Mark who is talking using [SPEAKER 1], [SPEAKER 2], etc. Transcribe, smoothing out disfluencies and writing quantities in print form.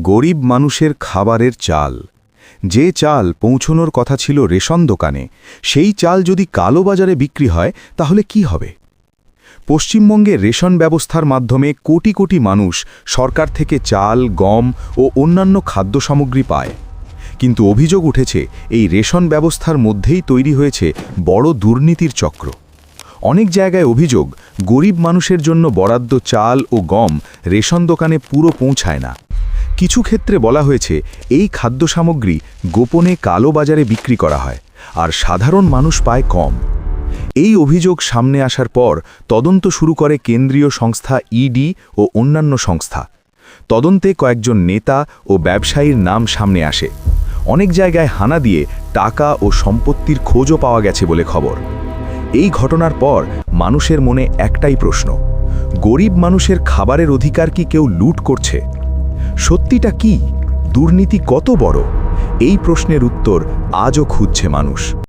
[SPEAKER 1] গরিব মানুষের খাবারের চাল। যে চাল পৌঁছনোর কথা ছিল রেশন দোকানে, সেই চাল যদি কালোবাজারে বিক্রি হয় তাহলে কি হবে? পশ্চিমবঙ্গে রেশন ব্যবস্থার মাধ্যমে কোটি কোটি মানুষ সরকার থেকে চাল, গম ও অন্যান্য খাদ্য সামগ্রী পায়। কিন্তু অভিযোগ উঠেছে, এই রেশন ব্যবস্থার মধ্যেই তৈরি হয়েছে বড় দুর্নীতির চক্র। অনেক জায়গায় অভিযোগ, গরিব মানুষের জন্য বরাদ্দ চাল ও গম রেশন দোকানে পুরো পৌঁছায় না। কিছু ক্ষেত্রে বলা হয়েছে, এই খাদ্য সামগ্রী গোপনে কালোবাজারে বিক্রি করা হয়, আর সাধারণ মানুষ পায় কম। এই অভিযোগ সামনে আসার পর তদন্ত শুরু করে কেন্দ্রীয় সংস্থা ইডি ও অন্যান্য সংস্থা। তদন্তে কয়েকজন নেতা ও ব্যবসায়ীর নাম সামনে আসে। অনেক জায়গায় হানা দিয়ে টাকা ও সম্পত্তির খোঁজও পাওয়া গেছে বলে খবর। এই ঘটনার পর মানুষের মনে একটাই প্রশ্ন, গরিব মানুষের খাবারের অধিকার কি কেউ লুট করছে? সত্যিটা কি? দুর্নীতি কত বড়? এই প্রশ্নের উত্তর আজও খুঁজছে মানুষ।